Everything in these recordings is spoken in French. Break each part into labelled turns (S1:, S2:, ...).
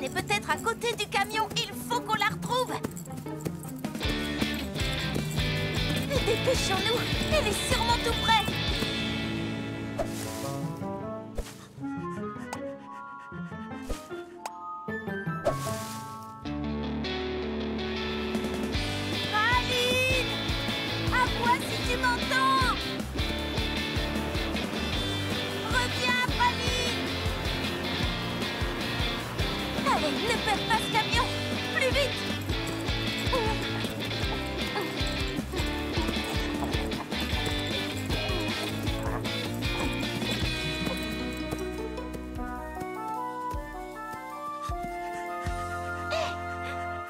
S1: Praline est peut-être à côté du camion. Il faut qu'on la retrouve. Dépêchons-nous. Elle est sûrement tout près. Praline! À moi si tu m'entends! Reviens, Praline! Allez, ne perds pas ce camion! Plus vite!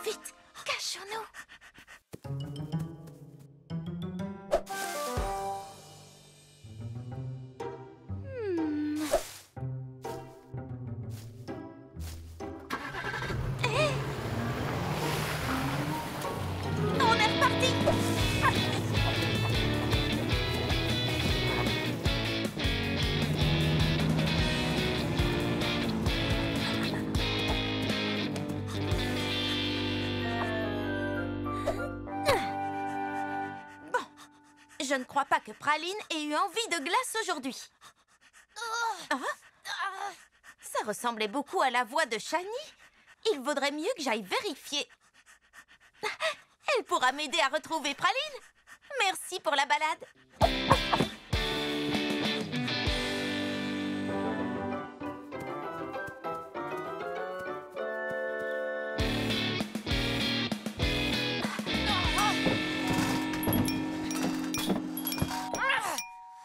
S1: Vite, cachons-nous! On est reparti! Bon, je ne crois pas que Praline ait eu envie de glace aujourd'hui. Ah, ça ressemblait beaucoup à la voix de Shani. Il vaudrait mieux que j'aille vérifier. Elle pourra m'aider à retrouver Praline. Merci pour la balade.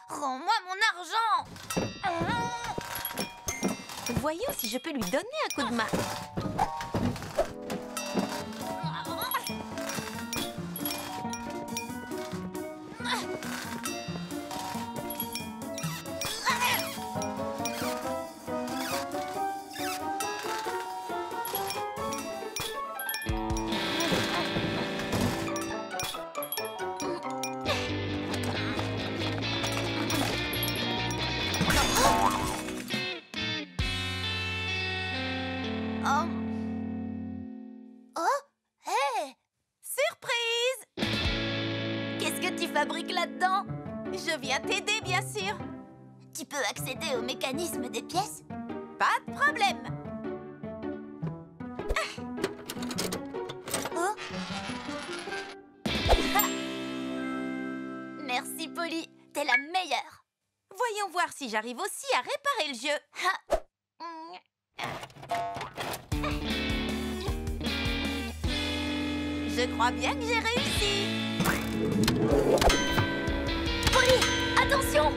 S1: Rends-moi mon argent. Voyons si je peux lui donner un coup de main. Surprise! Qu'est-ce que tu fabriques là-dedans? Je viens t'aider, bien sûr. Tu peux accéder au mécanisme des pièces? Pas de problème. Oh. Merci, Polly. T'es la meilleure. Voyons voir si j'arrive aussi à réparer le jeu. Je crois bien que j'ai réussi. Polly, attention!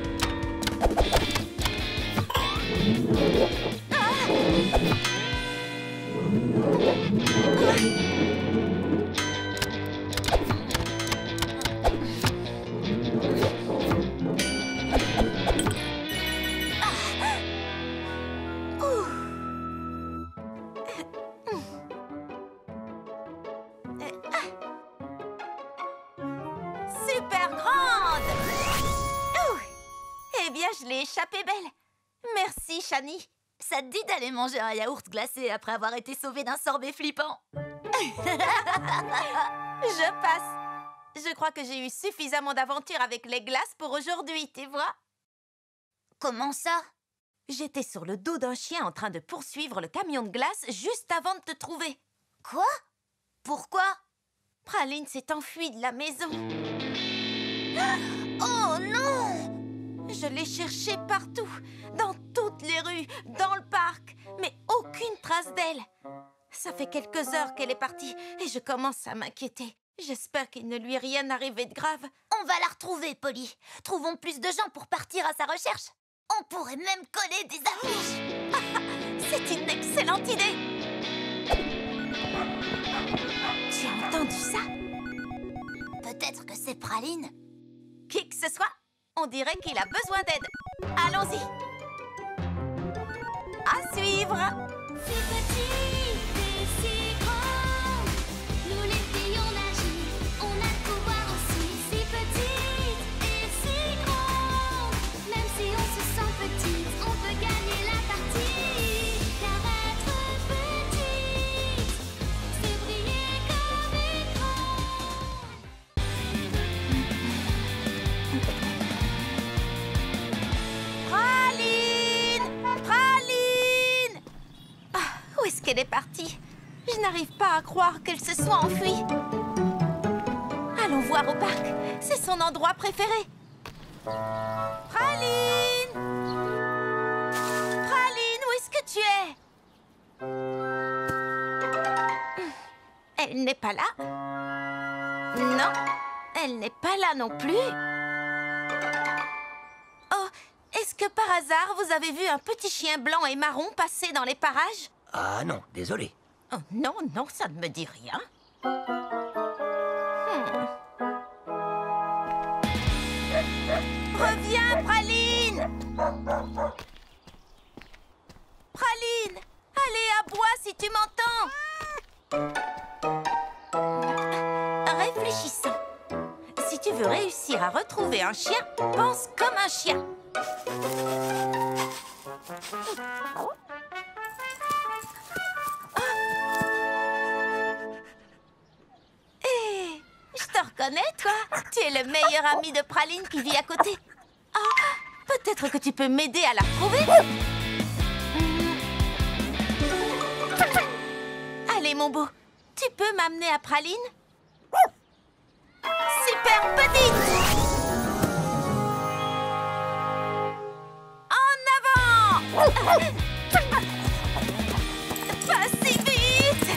S1: Super grande! Eh bien, je l'ai échappée belle. Merci, Shani. Ça te dit d'aller manger un yaourt glacé après avoir été sauvée d'un sorbet flippant? Je passe. Je crois que j'ai eu suffisamment d'aventures avec les glaces pour aujourd'hui, tu vois? Comment ça? J'étais sur le dos d'un chien en train de poursuivre le camion de glace juste avant de te trouver. Quoi? Pourquoi? Praline s'est enfuie de la maison. Oh non! Je l'ai cherchée partout, dans toutes les rues, dans le parc, mais aucune trace d'elle. Ça fait quelques heures qu'elle est partie et je commence à m'inquiéter. J'espère qu'il ne lui est rien arrivé de grave. On va la retrouver, Polly. Trouvons plus de gens pour partir à sa recherche. On pourrait même coller des affiches. C'est une excellente idée. Tu as entendu ça? Peut-être que c'est Praline. Qui que ce soit, on dirait qu'il a besoin d'aide. Allons-y. À suivre.
S2: Si petit et si grand, nous les filles on agit, on a le pouvoir aussi. Si petite et si grande, même si on se sent petite, on peut gagner la partie. Car être petit,
S1: est partie. Je n'arrive pas à croire qu'elle se soit enfuie. Allons voir au parc. C'est son endroit préféré. Praline! Praline, où est-ce que tu es? Elle n'est pas là. Non, elle n'est pas là non plus. Oh, est-ce que par hasard vous avez vu un petit chien blanc et marron passer dans les parages?
S3: Ah non, désolé.
S1: Oh, non, non, ça ne me dit rien. Reviens, Praline! Praline, allez, aboie si tu m'entends. Réfléchissons. Si tu veux réussir à retrouver un chien, pense comme un chien. Hé, je te reconnais, toi. Tu es le meilleur ami de Praline qui vit à côté. Oh, peut-être que tu peux m'aider à la retrouver. Allez, mon beau, tu peux m'amener à Praline? Super petite! En avant! Pas si vite!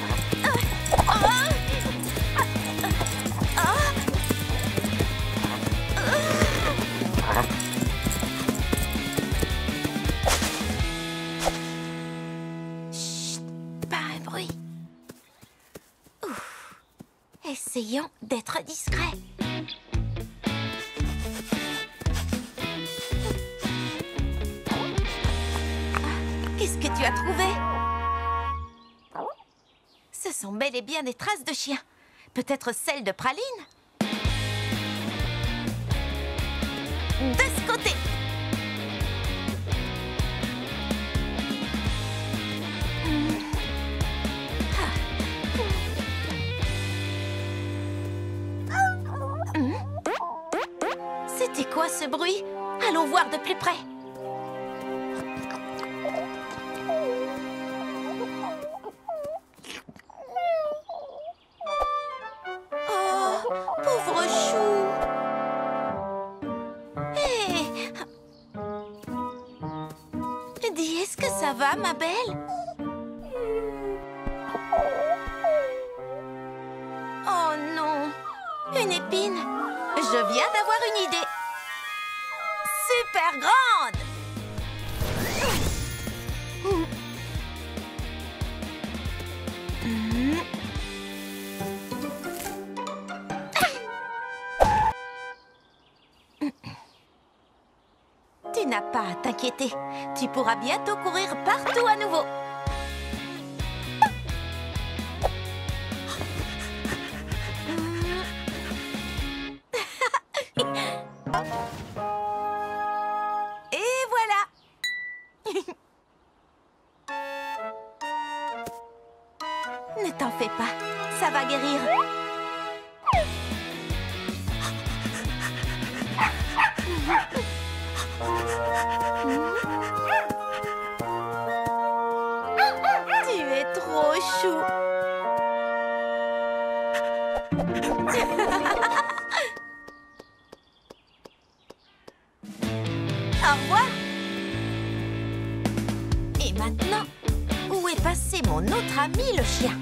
S1: Chut, pas un bruit. Ouf. Essayons d'être discrets. Qu'est-ce que tu as trouvé? Ce sont bel et bien des traces de chien. Peut-être celles de Praline? De ce côté! C'était quoi ce bruit? Allons voir de plus près. Oh, pauvre chou. Hé! Dis, est-ce que ça va, ma belle? Oh non, une épine. Je viens d'avoir une idée. Super grande! Tu n'as pas à t'inquiéter. Tu pourras bientôt courir partout à nouveau. Et voilà. Ne t'en fais pas, ça va guérir. Tu es trop chou. Au revoir. Et maintenant, où est passé mon autre ami, le chien?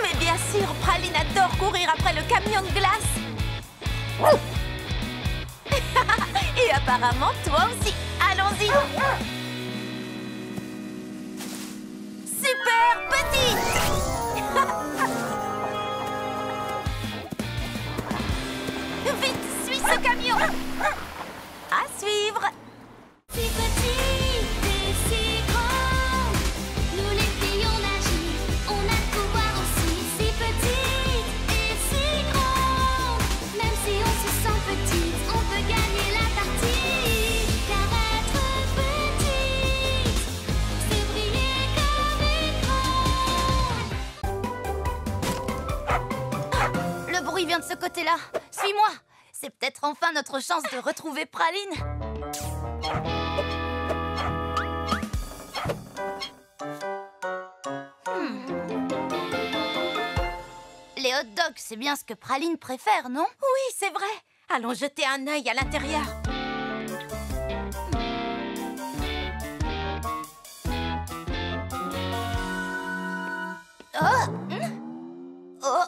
S1: Mais bien sûr, Praline adore courir après le camion de glace. Et apparemment, toi aussi. Allons-y. Super petite. Vite, suis ce camion. À suivre.
S2: Si petite et si grande,
S3: restez là. Suis-moi. C'est peut-être enfin notre chance de retrouver Praline. Les hot dogs, c'est bien ce que Praline préfère, non?
S1: Oui, c'est vrai. Allons jeter un œil à l'intérieur.
S3: Oh,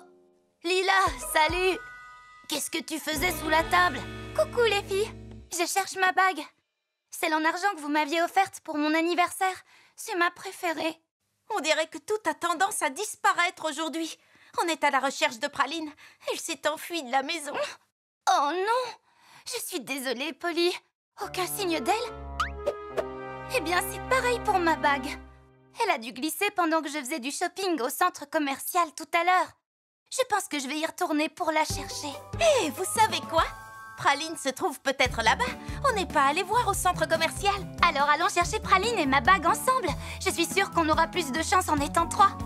S3: Lila, salut! Qu'est-ce que tu faisais sous la table?
S4: Coucou les filles, je cherche ma bague. Celle en argent que vous m'aviez offerte pour mon anniversaire. C'est ma préférée.
S1: On dirait que tout a tendance à disparaître aujourd'hui. On est à la recherche de Praline. Elle s'est enfuie de la maison.
S4: Oh non! Je suis désolée, Polly. Aucun signe d'elle? Eh bien, c'est pareil pour ma bague. Elle a dû glisser pendant que je faisais du shopping au centre commercial tout à l'heure. Je pense que je vais y retourner pour la chercher.
S1: Et vous savez quoi? Praline se trouve peut-être là-bas. On n'est pas allé voir au centre commercial.
S4: Alors allons chercher Praline et ma bague ensemble. Je suis sûre qu'on aura plus de chance en étant trois.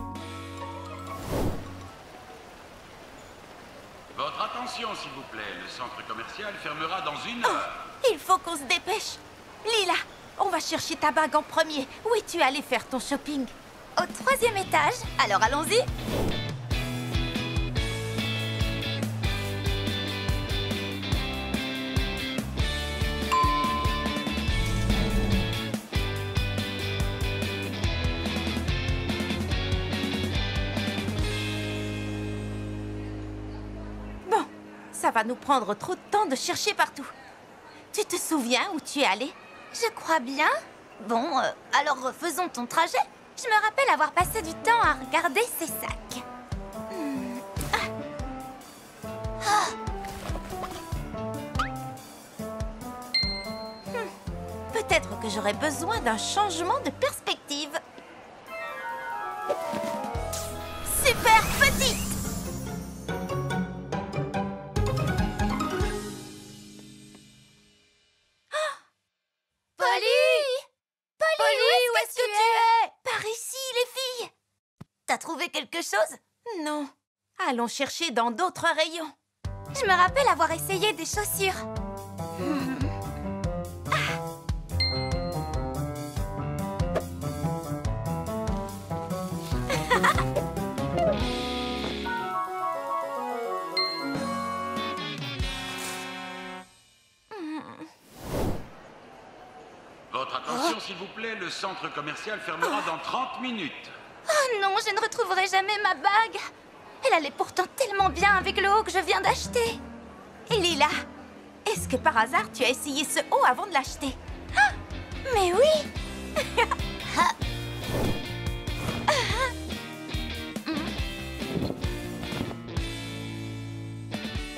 S5: Votre attention, s'il vous plaît. Le centre commercial fermera dans 1 heure.
S1: Il faut qu'on se dépêche. Lila, on va chercher ta bague en premier. Où es-tu allée faire ton shopping?
S4: Au 3e étage. Alors allons-y.
S1: Bon, ça va nous prendre trop de temps de chercher partout. Tu te souviens où tu es allée?
S4: Je crois bien. Bon, alors refaisons ton trajet. Je me rappelle avoir passé du temps à regarder ces sacs.
S1: Peut-être que j'aurais besoin d'un changement de perspective. Super petite!
S3: Où est-ce que tu es?
S1: Par ici, les filles!
S3: T'as trouvé quelque chose?
S1: Non. Allons chercher dans d'autres rayons.
S4: Je me rappelle avoir essayé des chaussures.
S5: Votre attention, s'il vous plaît. Le centre commercial fermera dans 30 minutes.
S4: Oh non, je ne retrouverai jamais ma bague. Elle allait pourtant tellement bien avec le haut que je viens d'acheter.
S1: Et Lila, est-ce que par hasard tu as essayé ce haut avant de l'acheter?
S4: Mais oui.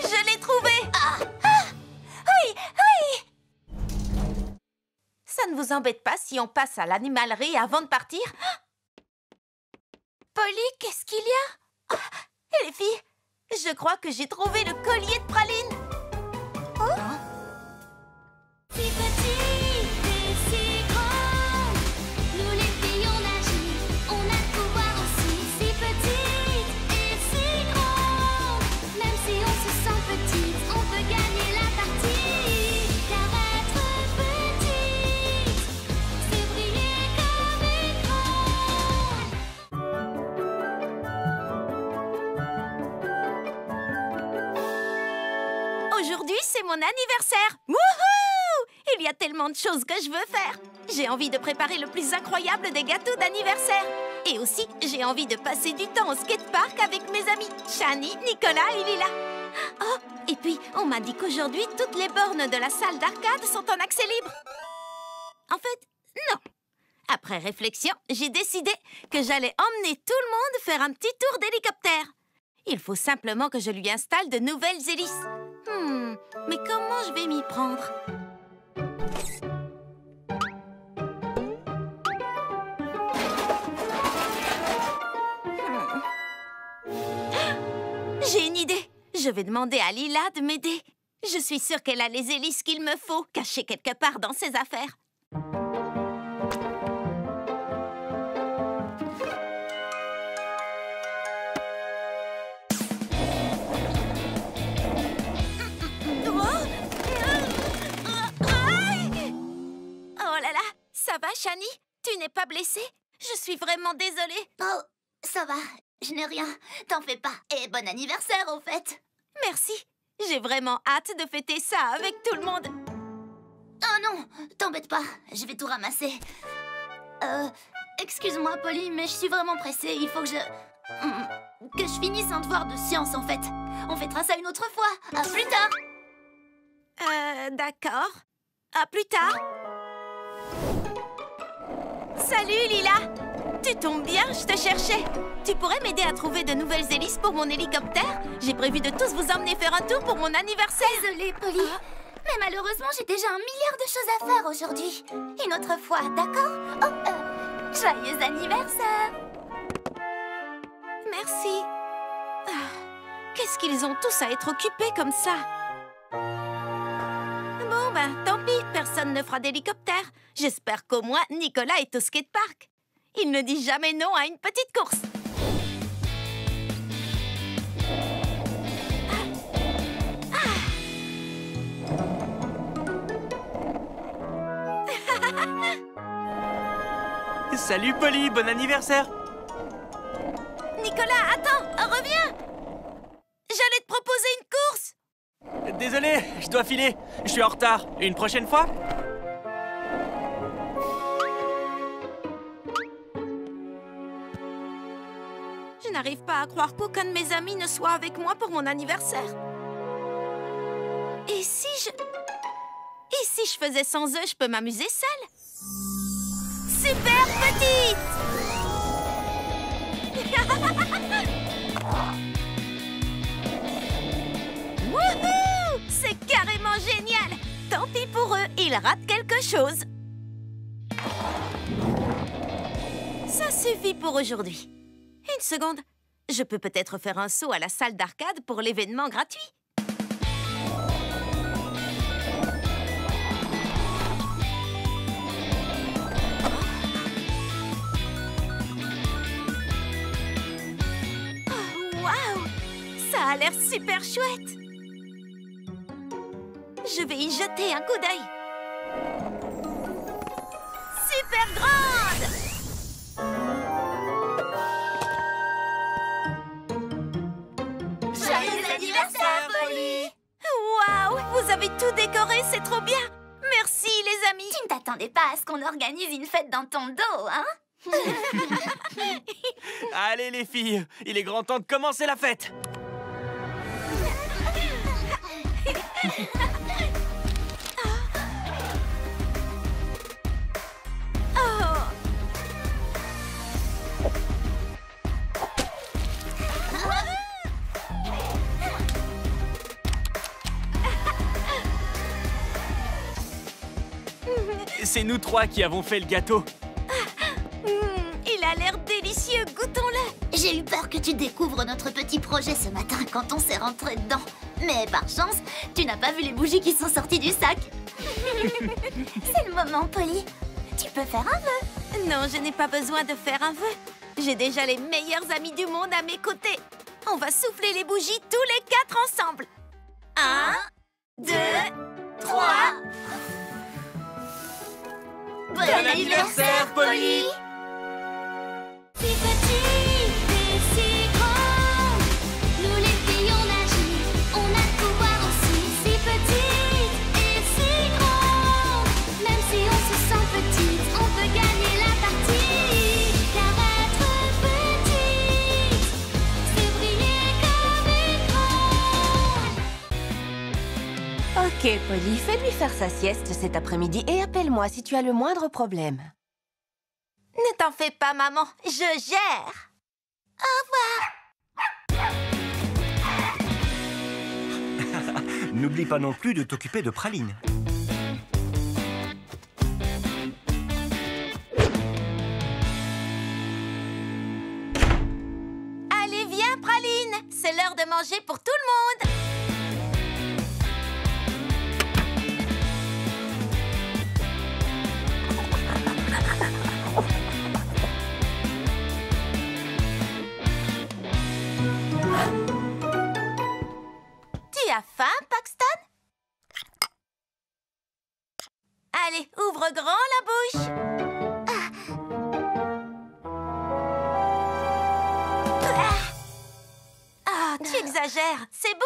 S1: Je l'ai trouvé!
S4: Oui, oui.
S1: Ça ne vous embête pas si on passe à l'animalerie avant de partir?
S4: Polly, qu'est-ce qu'il y a?
S1: Et les filles, je crois que j'ai trouvé le collier de Praline.
S2: Si petite et si grande, nous les filles on agit, on a le pouvoir aussi. Si petite et si grande, même si on se sent petite, on peut gagner la partie. Car être petite, c'est briller comme écran.
S1: Aujourd'hui, c'est mon anniversaire. Wouhou! Il y a tellement de choses que je veux faire. J'ai envie de préparer le plus incroyable des gâteaux d'anniversaire. Et aussi, j'ai envie de passer du temps au skatepark avec mes amis, Shani, Nicolas et Lila. Oh, et puis, on m'a dit qu'aujourd'hui, toutes les bornes de la salle d'arcade sont en accès libre. En fait, non. Après réflexion, j'ai décidé que j'allais emmener tout le monde faire un petit tour d'hélicoptère. Il faut simplement que je lui installe de nouvelles hélices. Mais comment je vais m'y prendre? J'ai une idée. Je vais demander à Lila de m'aider. Je suis sûre qu'elle a les hélices qu'il me faut, cachées quelque part dans ses affaires. Mélanie? Tu n'es pas blessée? Je suis vraiment désolée.
S3: Oh, ça va, je n'ai rien. T'en fais pas. Et bon anniversaire, au fait.
S1: Merci. J'ai vraiment hâte de fêter ça avec tout le monde.
S3: Oh non, t'embête pas, je vais tout ramasser. Excuse-moi, Polly, mais je suis vraiment pressée. Il faut que je finisse un devoir de science, en fait. On fêtera ça une autre fois. À plus tard.
S1: D'accord. À plus tard. Salut, Lila. Tu tombes bien, je te cherchais. Tu pourrais m'aider à trouver de nouvelles hélices pour mon hélicoptère? J'ai prévu de tous vous emmener faire un tour pour mon anniversaire.
S3: Désolée, Polly. Mais malheureusement, j'ai déjà 1 milliard de choses à faire aujourd'hui. Une autre fois, d'accord? Oh, joyeux anniversaire!
S1: Merci. Qu'est-ce qu'ils ont tous à être occupés comme ça? Bon, ben, tant pis, personne ne fera d'hélicoptère. J'espère qu'au moins Nicolas est au skatepark. Il ne dit jamais non à une petite course.
S6: Salut Polly, bon anniversaire!
S1: Nicolas, attends, reviens! J'allais te proposer une course!
S6: Désolé, je dois filer. Je suis en retard. Une prochaine fois?
S1: Je n'arrive pas à croire qu'aucun de mes amis ne soit avec moi pour mon anniversaire. Et si je faisais sans eux, je peux m'amuser seule? Super petite! Wouhou! C'est carrément génial! Tant pis pour eux, ils ratent quelque chose. Ça suffit pour aujourd'hui. Une seconde. Je peux peut-être faire un saut à la salle d'arcade pour l'événement gratuit. Waouh! Ça a l'air super chouette! Je vais y jeter un coup d'œil. Super grande!
S3: Joyeux anniversaire, Polly!
S1: Waouh! Vous avez tout décoré, c'est trop bien! Merci, les amis!
S3: Tu ne t'attendais pas à ce qu'on organise une fête dans ton dos, hein?
S6: Allez les filles, il est grand temps de commencer la fête! C'est nous trois qui avons fait le gâteau.
S1: Il a l'air délicieux, goûtons-le!
S3: J'ai eu peur que tu découvres notre petit projet ce matin quand on s'est rentré dedans. Mais par chance, tu n'as pas vu les bougies qui sont sorties du sac. C'est le moment, Polly. Tu peux faire un vœu.
S1: Non, je n'ai pas besoin de faire un vœu. J'ai déjà les meilleurs amis du monde à mes côtés. On va souffler les bougies tous les 4 ensemble. 1, 2, 3...
S3: Bon anniversaire, Polly!
S2: Si petite et si grande, nous les filles on agit, on a le pouvoir aussi. Si petite et si grande, même si on se sent petite, on peut gagner la partie. Car être petite, c'est briller comme écran.
S7: Ok, Polly, fais-lui faire sa sieste cet après-midi et appelle-moi si tu as le moindre problème.
S1: Ne t'en fais pas, maman. Je gère.
S8: N'oublie pas non plus de t'occuper de Praline.
S1: Allez, viens, Praline. C'est l'heure de manger pour tout le monde. Tu as faim, Paxton? Allez, ouvre grand la bouche. exagères. C'est bon.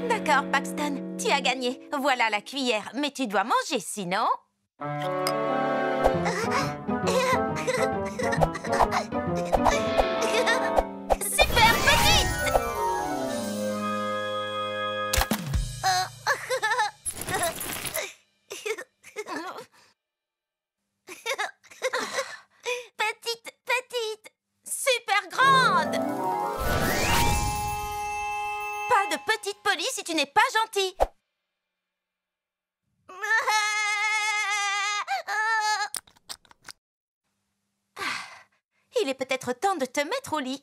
S1: D'accord, Paxton. Tu as gagné. Voilà la cuillère. Mais tu dois manger, sinon... Super petite! Petite, petite! Super grande! Pas de petite Polly si tu n'es pas gentil. Il est peut-être temps de te mettre au lit.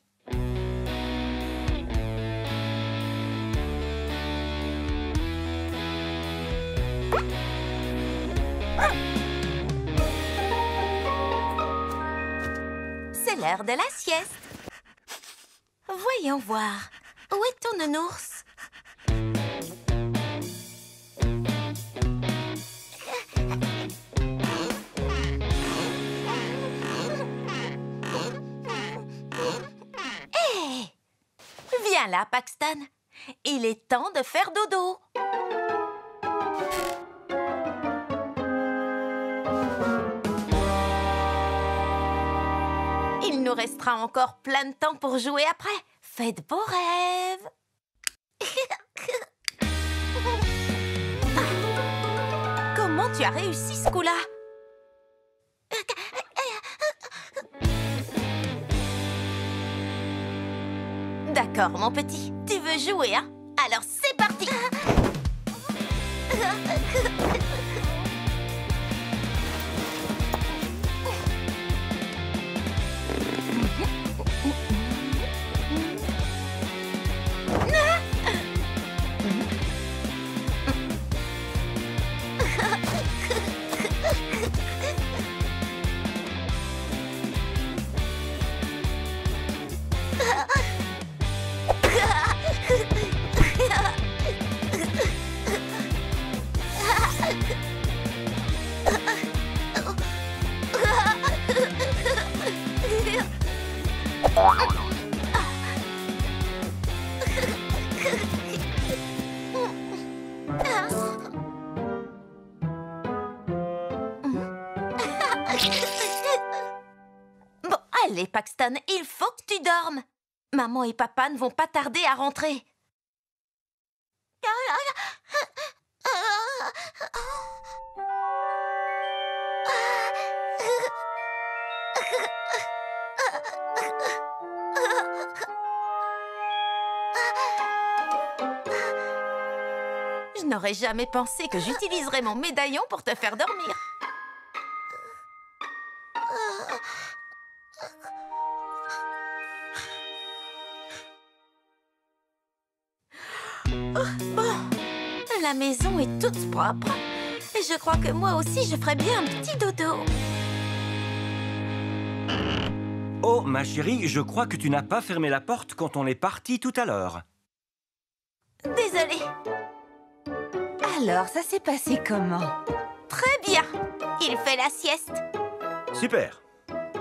S1: C'est l'heure de la sieste. Voyons voir. Où est ton nounours? Hé! Viens là, Paxton. Il est temps de faire dodo. Il nous restera encore plein de temps pour jouer après. Fais de beaux rêves. Comment tu as réussi ce coup-là? D'accord, mon petit. Tu veux jouer, hein? Alors c'est parti. Bon, allez, Paxton, il faut que tu dormes. Maman et papa ne vont pas tarder à rentrer. Je n'aurais jamais pensé que j'utiliserais mon médaillon pour te faire dormir. Bon, la maison est toute propre. Et je crois que moi aussi, je ferais bien un petit dodo.
S8: Oh, ma chérie, je crois que tu n'as pas fermé la porte quand on est parti tout à l'heure.
S1: Désolée.
S7: Alors, ça s'est passé comment?
S1: Très bien. Il fait la sieste.
S8: Super.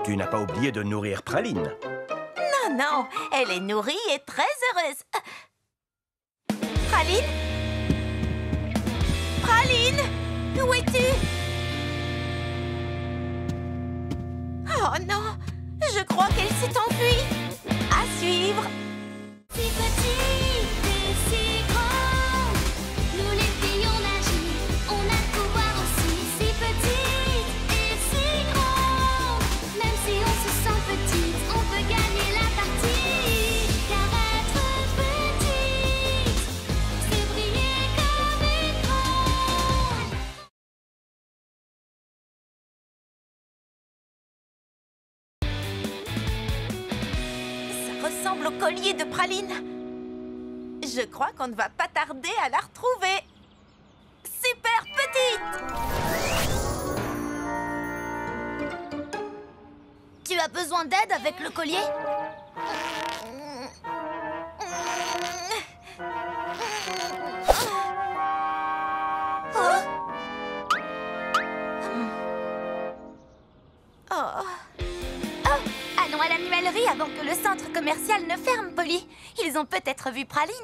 S8: Tu n'as pas oublié de nourrir Praline.
S1: Non, non, elle est nourrie et très heureuse. Praline? Praline? Où es-tu? Oh non, je crois qu'elle s'est enfuie. À suivre.
S2: Si petite et si grande, nous les filles on agit, on a le pouvoir aussi. Si petite et si grande, même si on se sent petite, on peut gagner la partie. Car être petite, c'est briller comme une grande.
S1: Ça ressemble au collier de Praline. Je crois qu'on ne va pas tarder à la retrouver. Super petite!
S3: Tu as besoin d'aide avec le collier?
S1: Oh.
S3: Oh, allons à l'animalerie.
S4: commercial ne ferme, Polly. Ils ont peut-être vu Praline.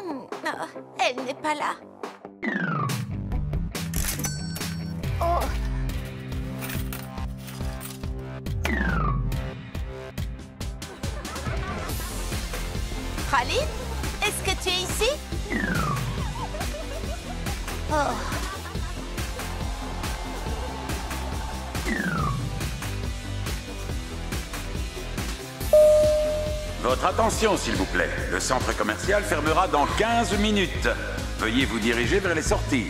S1: Oh, elle n'est pas là.
S4: Oh.
S1: Praline, est-ce que tu es ici?
S4: Oh.
S5: Votre attention, s'il vous plaît. Le centre commercial fermera dans 15 minutes. Veuillez vous diriger vers les sorties.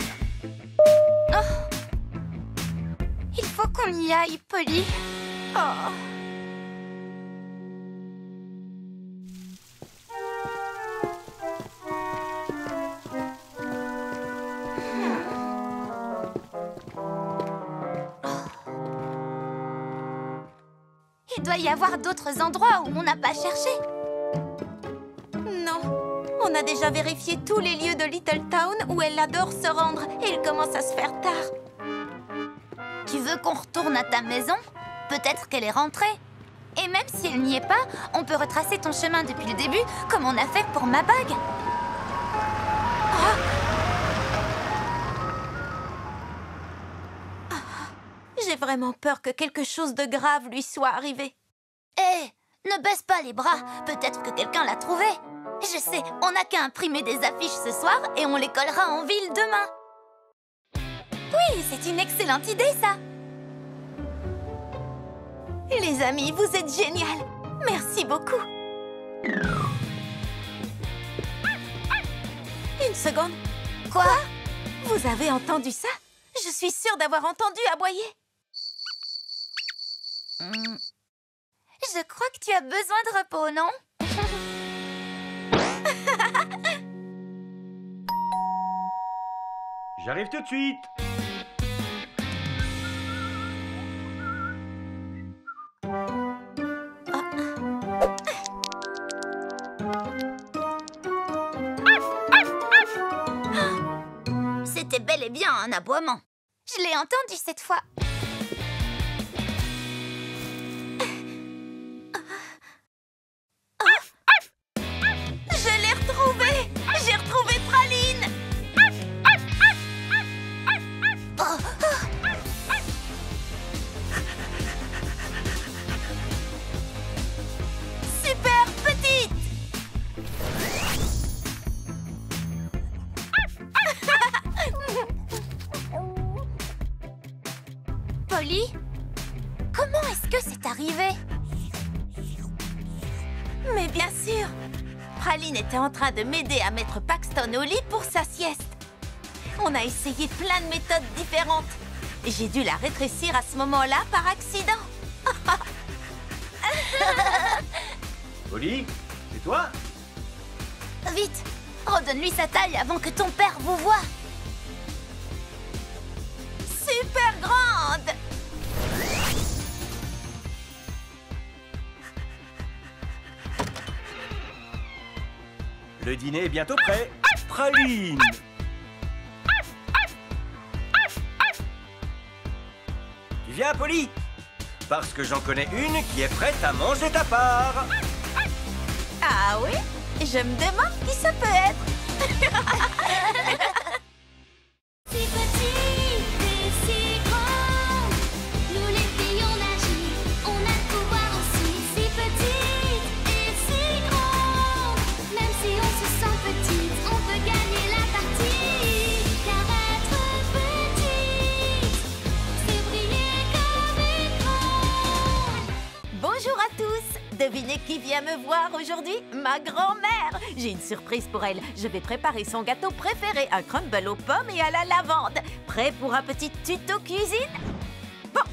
S4: Il faut qu'on y aille, Polly.
S1: Oh.
S4: Il doit y avoir d'autres endroits où on n'a pas cherché.
S1: Non, on a déjà vérifié tous les lieux de Little Town où elle adore se rendre et il commence à se faire tard.
S4: Tu veux qu'on retourne à ta maison? Peut-être qu'elle est rentrée. Et même si elle n'y est pas, on peut retracer ton chemin depuis le début, comme on a fait pour ma bague.
S1: J'ai vraiment peur que quelque chose de grave lui soit arrivé.
S3: Hé, ne baisse pas les bras. Peut-être que quelqu'un l'a trouvé. Je sais, on n'a qu'à imprimer des affiches ce soir et on les collera en ville demain.
S4: Oui, c'est une excellente idée, ça.
S1: Les amis, vous êtes génial. Merci beaucoup. Une seconde.
S4: Quoi?
S1: Vous avez entendu ça? Je suis sûre d'avoir entendu aboyer.
S4: Je crois que tu as besoin de repos, non?
S8: J'arrive tout de suite.
S3: C'était bel et bien un aboiement.
S4: Je l'ai entendu cette fois.
S1: Je l'ai retrouvé. J'ai retrouvé Praline. Super petite.
S4: Polly, comment est-ce que c'est arrivé?
S1: Mais bien sûr. Praline était en train de m'aider à mettre Paxton au lit pour sa sieste. On a essayé plein de méthodes différentes. J'ai dû la rétrécir à ce moment-là par accident.
S8: Polly, c'est toi?
S3: Vite, redonne-lui sa taille avant que ton père vous voie.
S1: Super grande.
S8: Le dîner est bientôt prêt. Praline! Tu viens, Polly? Parce que j'en connais une qui est prête à manger ta part.
S1: Ah oui? Je me demande qui ça peut être.
S2: Si petite et si grande, nous les filles on agit, on a le pouvoir aussi. Si petite et si grande, même si on se sent petite, on peut gagner la partie. Car être petite, c'est briller comme écran.
S1: Bonjour à tous. Devinez qui vient me voir aujourd'hui? Ma grand-mère. J'ai une surprise pour elle. Je vais préparer son gâteau préféré, un crumble aux pommes et à la lavande. Prêt pour un petit tuto cuisine? Bon,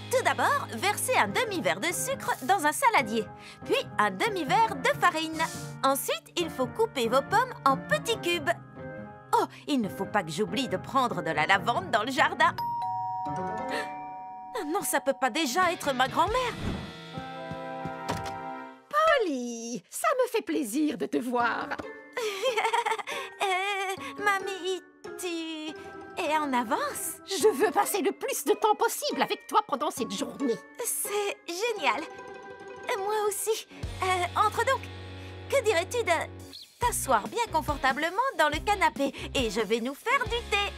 S1: tout d'abord, versez un demi-verre de sucre dans un saladier, puis un demi-verre de farine. Ensuite, il faut couper vos pommes en petits cubes. Oh, il ne faut pas que j'oublie de prendre de la lavande dans le jardin. Ah non, ça peut pas déjà être ma grand-mère.
S9: Polly, ça me fait plaisir de te voir.
S1: Mamie, tu es en avance?
S9: Je veux passer le plus de temps possible avec toi pendant cette journée.
S1: C'est génial. Moi aussi. Entre donc. Que dirais-tu de t'asseoir bien confortablement dans le canapé et je vais nous faire du thé.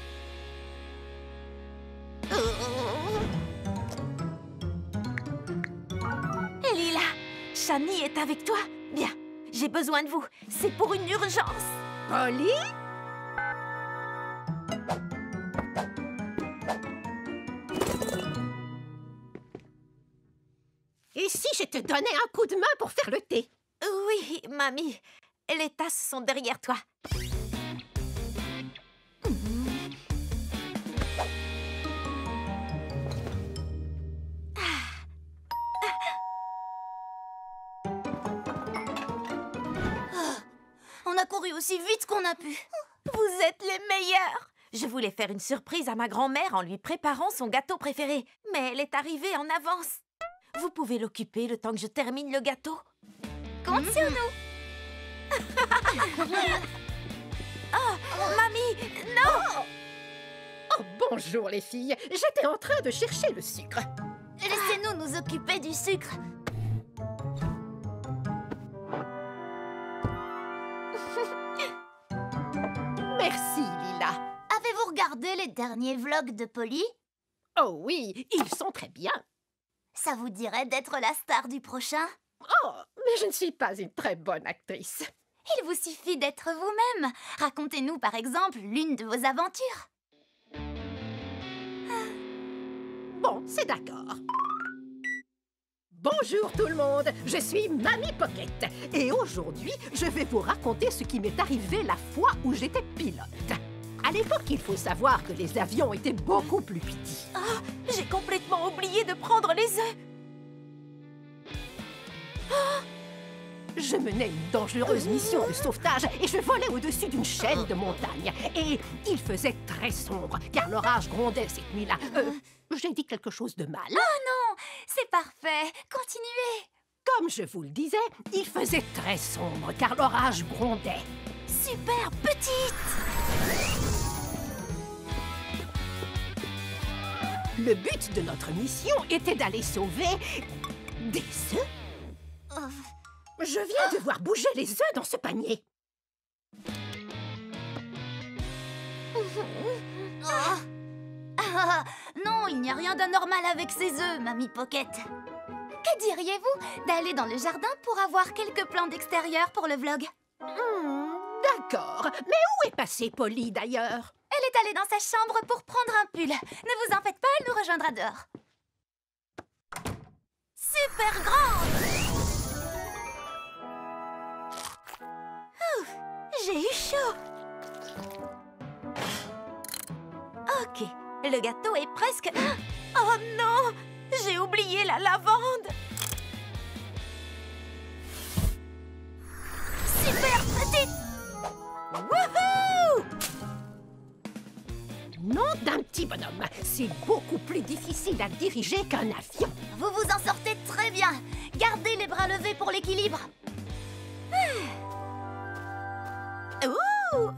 S1: Lila, Shani est avec toi? Bien, j'ai besoin de vous. C'est pour une urgence.
S9: Polly? Et si je te donnais un coup de main pour faire le thé?
S1: Oui, mamie. Les tasses sont derrière toi.
S4: On a couru aussi vite qu'on a pu.
S1: Vous êtes les meilleurs. Je voulais faire une surprise à ma grand-mère en lui préparant son gâteau préféré. Mais elle est arrivée en avance. Vous pouvez l'occuper le temps que je termine le gâteau.
S4: Compte sur nous.
S1: Oh, mamie, non!
S9: Oh, bonjour les filles. J'étais en train de chercher le sucre.
S3: Laissez-nous nous occuper du sucre.
S9: Merci, Lila.
S3: Avez-vous regardé les derniers vlogs de Polly?
S9: Oh oui, ils sont très bien.
S3: Ça vous dirait d'être la star du prochain?
S9: Oh, mais je ne suis pas une très bonne actrice.
S4: Il vous suffit d'être vous-même. Racontez-nous par exemple l'une de vos aventures.
S9: Bon, c'est d'accord. Bonjour tout le monde, je suis Mamie Pocket. Et aujourd'hui, je vais vous raconter ce qui m'est arrivé la fois où j'étais pilote. À l'époque, il faut savoir que les avions étaient beaucoup plus petits.
S1: Oh, j'ai complètement oublié de prendre les œufs.
S9: Je menais une dangereuse mission de sauvetage et je volais au-dessus d'une chaîne de montagne. Et il faisait très sombre, car l'orage grondait cette nuit-là. J'ai dit quelque chose de mal.
S4: Oh non, c'est parfait. Continuez.
S9: Comme je vous le disais, il faisait très sombre, car l'orage grondait.
S1: Super petite.
S9: Le but de notre mission était d'aller sauver des œufs. Je viens de voir bouger les œufs dans ce panier.
S4: Non, il n'y a rien d'anormal avec ces œufs, Mamie Pocket. Que diriez-vous d'aller dans le jardin pour avoir quelques plans d'extérieur pour le vlog?
S9: D'accord. Mais où est passée Polly, d'ailleurs?
S4: Elle est allée dans sa chambre pour prendre un pull. Ne vous en faites pas, elle nous rejoindra dehors.
S1: Super grande. J'ai eu chaud. Ok, le gâteau est presque... Oh non, j'ai oublié la lavande. Super petite. Wouhou!
S9: Nom d'un petit bonhomme, c'est beaucoup plus difficile à diriger qu'un avion.
S3: Vous vous en sortez très bien. Gardez les bras levés pour l'équilibre.
S1: Ouh!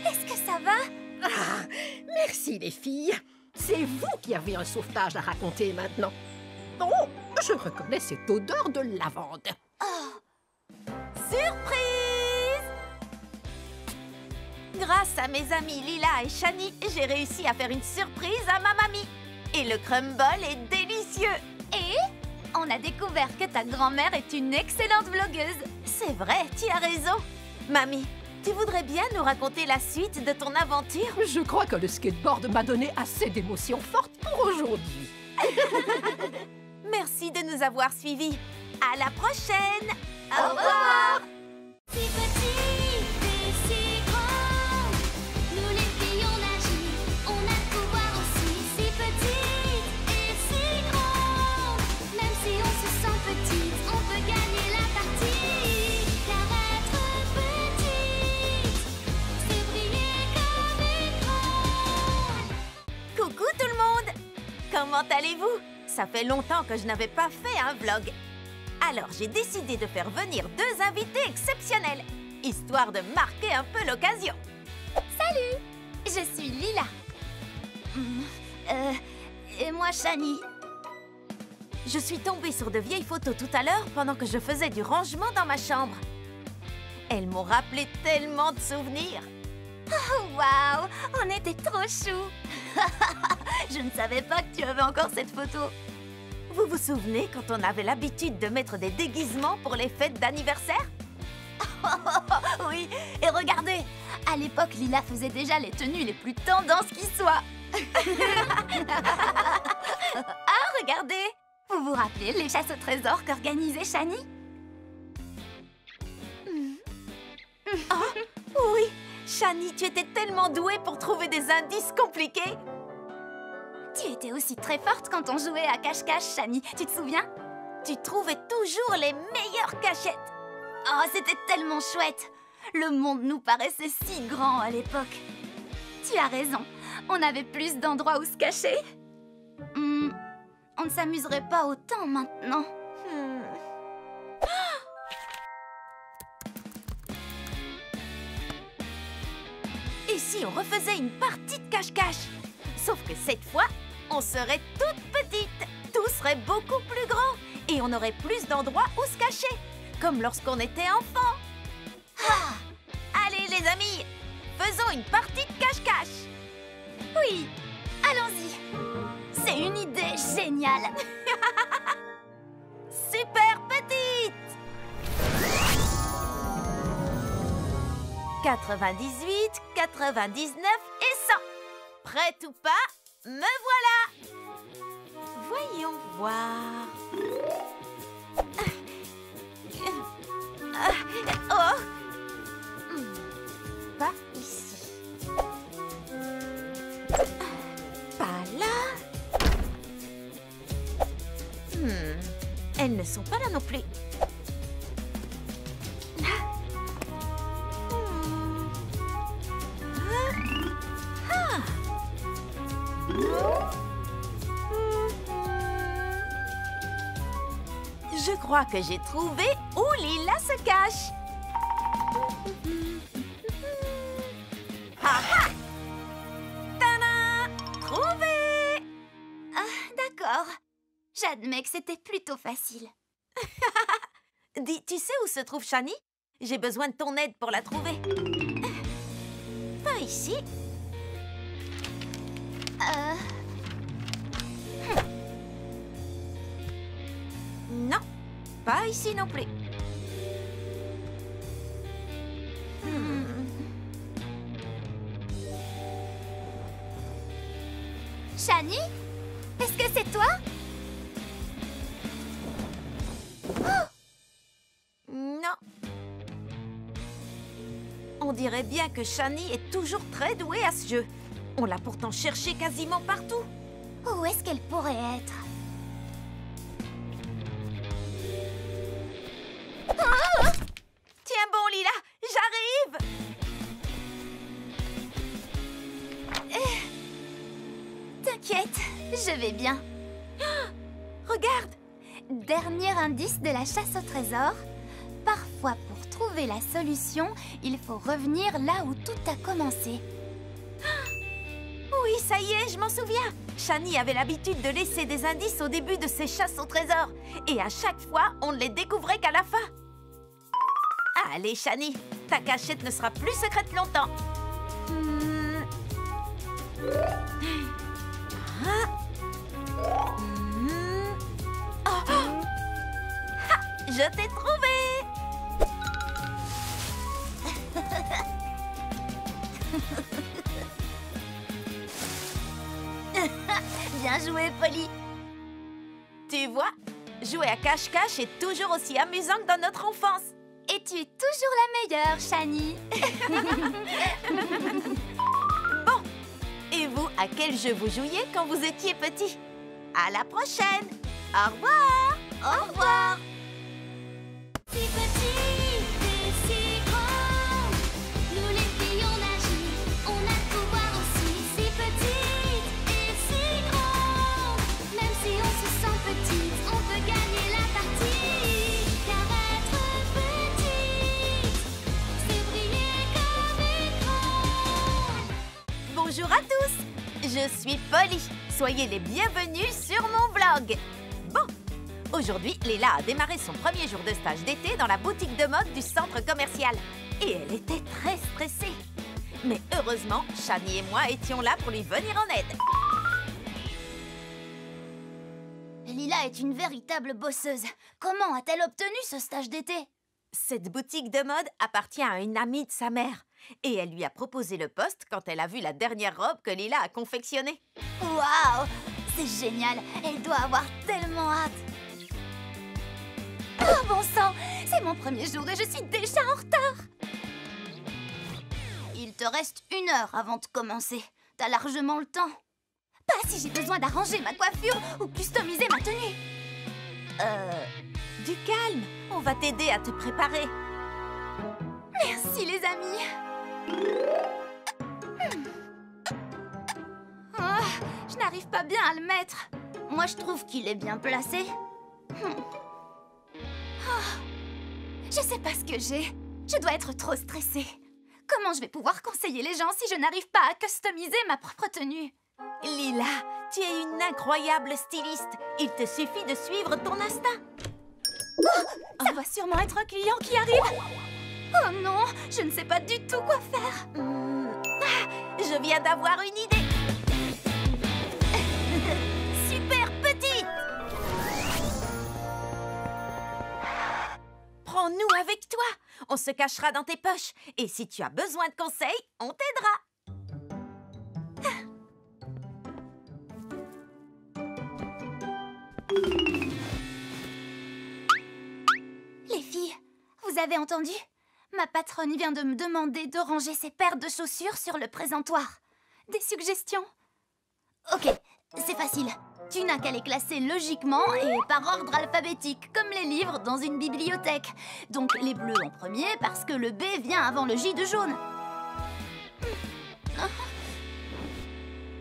S4: Est-ce que ça va?
S9: Merci les filles. C'est vous qui avez un sauvetage à raconter maintenant. Oh, je reconnais cette odeur de lavande.
S1: Surprise! Grâce à mes amis Lila et Shani, j'ai réussi à faire une surprise à ma mamie. Et le crumble est délicieux.
S4: Et on a découvert que ta grand-mère est une excellente vlogueuse.
S1: C'est vrai, tu as raison. Mamie, tu voudrais bien nous raconter la suite de ton aventure?
S9: Je crois que le skateboard m'a donné assez d'émotions fortes pour aujourd'hui.
S1: Merci de nous avoir suivis. À la prochaine.
S4: Au revoir.
S2: Si petit et si grand, nous les filles on agit, on a le pouvoir aussi. Si petit et si grand, même si on se sent petite, on peut gagner la partie. Car être petite, c'est briller comme écran.
S1: Coucou tout le monde. Comment allez-vous? ça fait longtemps que je n'avais pas fait un vlog. Alors j'ai décidé de faire venir 2 invités exceptionnels, histoire de marquer un peu l'occasion.
S4: Salut, je suis Lila. Et moi, Shani.
S1: Je suis tombée sur de vieilles photos tout à l'heure pendant que je faisais du rangement dans ma chambre. Elles m'ont rappelé tellement de souvenirs.
S4: Oh, waouh, on était trop choux. Je ne savais pas que tu avais encore cette photo.
S1: Vous vous souvenez quand on avait l'habitude de mettre des déguisements pour les fêtes d'anniversaire?
S4: Oui, et regardez, à l'époque, Lila faisait déjà les tenues les plus tendances qui soient. Ah, regardez! Vous vous rappelez les chasses au trésor qu'organisait Shani?
S1: Oh, oui, Shani, tu étais tellement douée pour trouver des indices compliqués.
S4: Tu étais aussi très forte quand on jouait à cache-cache, Shani. Tu te souviens?
S1: Tu trouvais toujours les meilleures cachettes.
S4: Oh, c'était tellement chouette. Le monde nous paraissait si grand à l'époque. Tu as raison. On avait plus d'endroits où se cacher. On ne s'amuserait pas autant maintenant.
S1: Et si on refaisait une partie de cache-cache? Sauf que cette fois, on serait toutes petites. Tout serait beaucoup plus grand. Et on aurait plus d'endroits où se cacher. Comme lorsqu'on était enfant. Allez les amis, faisons une partie de cache-cache.
S4: Oui, allons-y. C'est une idée géniale.
S1: Super petite. 98, 99 et 100. Prête ou pas, me voilà. Voyons voir. Oh. Pas ici. Pas là. Elles ne sont pas là non plus. Je crois que j'ai trouvé où Lila se cache. Ah! Tada! Trouvé!
S4: D'accord. J'admets que c'était plutôt facile.
S1: Dis, tu sais où se trouve Shani? J'ai besoin de ton aide pour la trouver. Pas ici. Non, pas ici non plus.
S4: Shani? Est-ce que c'est toi?
S1: Non. On dirait bien que Shani est toujours très douée à ce jeu. On l'a pourtant cherché quasiment partout.
S4: Où est-ce qu'elle pourrait être?
S1: Tiens bon, Lila, j'arrive.
S4: T'inquiète, je vais bien.
S1: Regarde.
S4: Dernier indice de la chasse au trésor. Parfois, pour trouver la solution, il faut revenir là où tout a commencé.
S1: Oui, ça y est, je m'en souviens. Shani avait l'habitude de laisser des indices au début de ses chasses au trésor. Et à chaque fois, on ne les découvrait qu'à la fin. Allez, Shani, ta cachette ne sera plus secrète longtemps. Je t'ai trouvé.
S4: Bien joué, Polly.
S1: Tu vois, jouer à cache-cache est toujours aussi amusant que dans notre enfance.
S4: Et tu es toujours la meilleure, Shani.
S1: Bon, et vous, à quel jeu vous jouiez quand vous étiez petit? À la prochaine. Au revoir.
S4: Au revoir.
S2: Si petit et si grand, nous les filles on agit, on a le pouvoir aussi. Si petite et si grande, même si on se sent
S1: je suis Polly. Soyez les bienvenus sur mon vlog. Bon, aujourd'hui, Lila a démarré son premier jour de stage d'été dans la boutique de mode du centre commercial. Et elle était très stressée. Mais heureusement, Shani et moi étions là pour lui venir en aide.
S3: Lila est une véritable bosseuse. Comment a-t-elle obtenu ce stage d'été?
S1: Cette boutique de mode appartient à une amie de sa mère. Et elle lui a proposé le poste quand elle a vu la dernière robe que Lila a confectionnée.
S3: Waouh! C'est génial! Elle doit avoir tellement hâte!
S4: Oh bon sang! C'est mon premier jour et je suis déjà en retard!
S3: Il te reste 1 heure avant de commencer. T'as largement le temps.
S4: Pas si j'ai besoin d'arranger ma coiffure ou customiser ma tenue.
S1: Du calme, on va t'aider à te préparer.
S4: Merci les amis. Oh, je n'arrive pas bien à le mettre.
S3: Moi, je trouve qu'il est bien placé.
S4: Oh, je sais pas ce que j'ai. Je dois être trop stressée. Comment je vais pouvoir conseiller les gens si je n'arrive pas à customiser ma propre tenue?
S1: Lila, tu es une incroyable styliste. Il te suffit de suivre ton instinct.
S4: Oh, ça va sûrement être un client qui arrive. Oh non, je ne sais pas du tout quoi faire.
S1: Je viens d'avoir une idée.
S3: Super petite!
S1: Prends-nous avec toi. On se cachera dans tes poches. Et si tu as besoin de conseils, on t'aidera.
S4: Les filles, vous avez entendu? Ma patronne vient de me demander de ranger ses paires de chaussures sur le présentoir. Des suggestions?
S3: Ok, c'est facile. Tu n'as qu'à les classer logiquement et par ordre alphabétique, comme les livres dans une bibliothèque. Donc les bleus en premier parce que le B vient avant le J de jaune.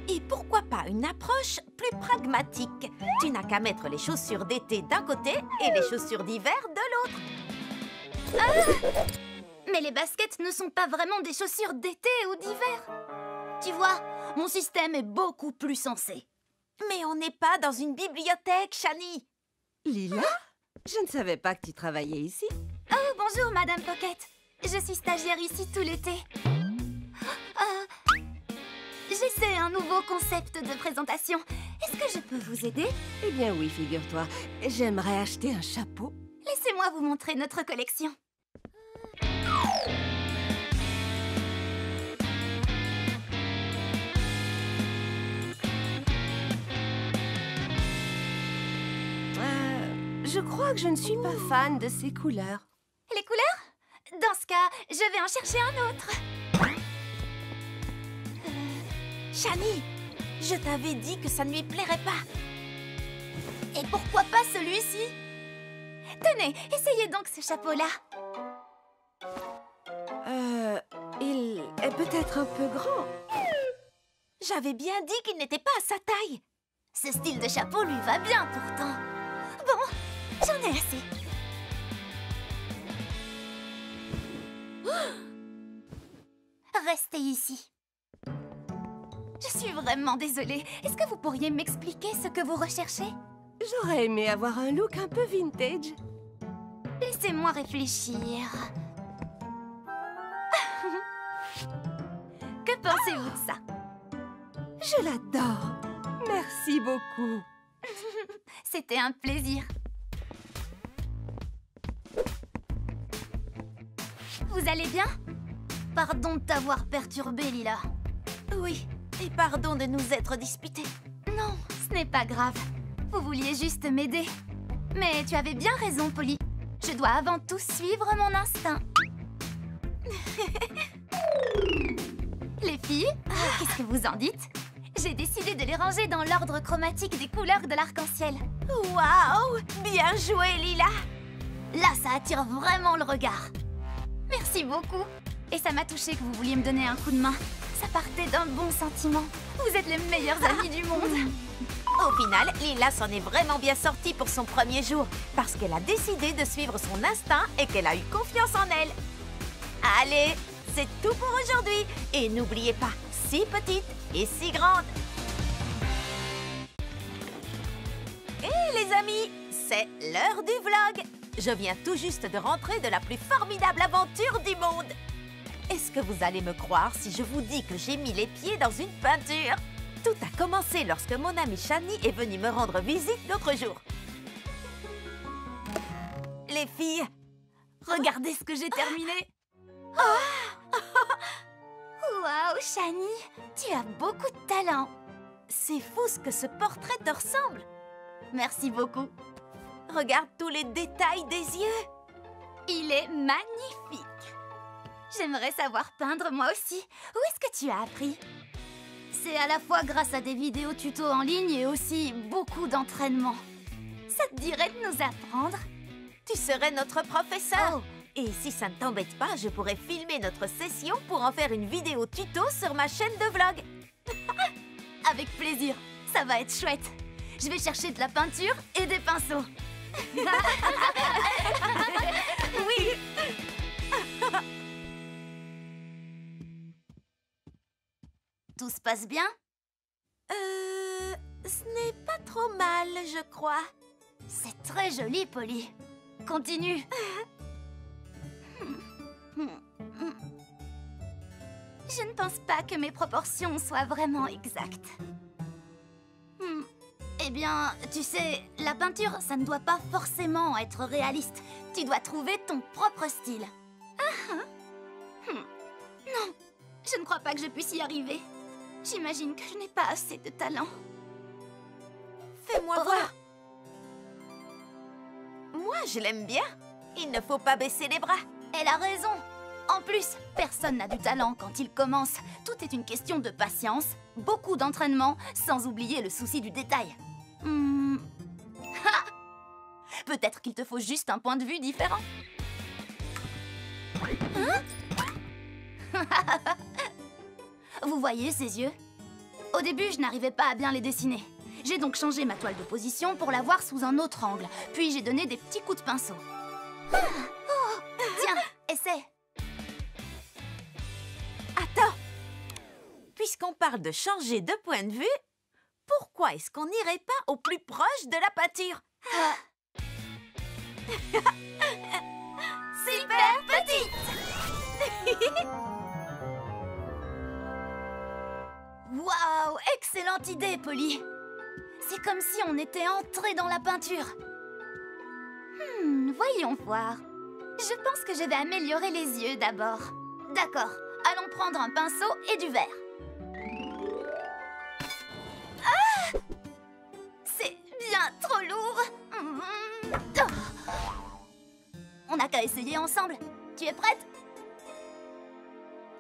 S1: Et pourquoi pas une approche plus pragmatique? Tu n'as qu'à mettre les chaussures d'été d'un côté et les chaussures d'hiver de l'autre.
S3: Mais les baskets ne sont pas vraiment des chaussures d'été ou d'hiver. Tu vois, mon système est beaucoup plus sensé.
S1: Mais on n'est pas dans une bibliothèque, Shani.
S7: Lila, je ne savais pas que tu travaillais ici.
S4: Oh, bonjour, Madame Pocket. Je suis stagiaire ici tout l'été. J'essaie un nouveau concept de présentation. Est-ce que je peux vous aider?
S7: Eh bien oui, figure-toi. J'aimerais acheter un chapeau.
S4: Laissez-moi vous montrer notre collection.
S7: Je crois que je ne suis pas fan de ces couleurs.
S4: Les couleurs? Dans ce cas, je vais en chercher un autre.
S1: Shani, je t'avais dit que ça ne lui plairait pas.
S3: Et pourquoi pas celui-ci?
S4: Tenez, essayez donc ce chapeau-là.
S7: Il est peut-être un peu grand.
S1: J'avais bien dit qu'il n'était pas à sa taille.
S3: Ce style de chapeau lui va bien pourtant.
S4: Bon, j'en ai assez. Restez ici. Je suis vraiment désolée. Est-ce que vous pourriez m'expliquer ce que vous recherchez?
S7: J'aurais aimé avoir un look un peu vintage.
S4: Laissez-moi réfléchir. Que pensez-vous de ça?
S7: Je l'adore. Merci beaucoup.
S4: C'était un plaisir. Vous allez bien?
S3: Pardon de t'avoir perturbé, Lila.
S1: Oui, et pardon de nous être disputés.
S4: Non, ce n'est pas grave. Vous vouliez juste m'aider. Mais tu avais bien raison, Polly. Je dois avant tout suivre mon instinct. Les filles, qu'est-ce que vous en dites? J'ai décidé de les ranger dans l'ordre chromatique des couleurs de l'arc-en-ciel.
S1: Waouh! Bien joué, Lila!
S3: Là, ça attire vraiment le regard.
S4: Merci beaucoup. Et ça m'a touchée que vous vouliez me donner un coup de main. Ça partait d'un bon sentiment. Vous êtes les meilleurs amis du monde.
S1: Au final, Lila s'en est vraiment bien sortie pour son premier jour parce qu'elle a décidé de suivre son instinct et qu'elle a eu confiance en elle. Allez, c'est tout pour aujourd'hui. Et n'oubliez pas, si petite et si grande. c'est l'heure du vlog. Je viens tout juste de rentrer de la plus formidable aventure du monde. Est-ce que vous allez me croire si je vous dis que j'ai mis les pieds dans une peinture? Tout a commencé lorsque mon amie Shani est venue me rendre visite l'autre jour. Les filles,
S4: Regardez ce que j'ai terminé. Waouh, Shani, tu as beaucoup de talent.
S1: c'est fou ce que ce portrait te ressemble.
S4: Merci beaucoup.
S1: Regarde tous les détails des yeux.
S4: Il est magnifique. J'aimerais savoir peindre moi aussi. Où est-ce que tu as appris? C'est à la fois grâce à des vidéos tutos en ligne et aussi beaucoup d'entraînement. Ça te dirait de nous apprendre?
S1: Tu serais notre professeur.
S4: Oh.
S1: Et si ça ne t'embête pas, je pourrais filmer notre session pour en faire une vidéo tuto sur ma chaîne de vlog.
S4: Avec plaisir, ça va être chouette. Je vais chercher de la peinture et des pinceaux.
S1: Oui.
S4: Tout se passe bien?
S1: Ce n'est pas trop mal, je crois.
S4: C'est très joli, Polly. Continue. Je ne pense pas que mes proportions soient vraiment exactes. Eh bien, tu sais, la peinture, ça ne doit pas forcément être réaliste. Tu dois trouver ton propre style. Non, je ne crois pas que je puisse y arriver. J'imagine que je n'ai pas assez de talent.
S1: Fais-moi voir. Moi, je l'aime bien. Il ne faut pas baisser les bras.
S4: Elle a raison. En plus, personne n'a du talent quand il commence. Tout est une question de patience, beaucoup d'entraînement, sans oublier le souci du détail. Peut-être qu'il te faut juste un point de vue différent. Vous voyez ces yeux? Au début, je n'arrivais pas à bien les dessiner. J'ai donc changé ma toile de position pour la voir sous un autre angle. Puis j'ai donné des petits coups de pinceau. Tiens, essaie.
S1: Attends. Puisqu'on parle de changer de point de vue, pourquoi est-ce qu'on n'irait pas au plus proche de la peinture?
S4: Super petite. Waouh, excellente idée, Polly. C'est comme si on était entré dans la peinture. Voyons voir. Je pense que je vais améliorer les yeux d'abord. D'accord, allons prendre un pinceau et du verre. Ah! C'est bien trop lourd. On n'a qu'à essayer ensemble. Tu es prête?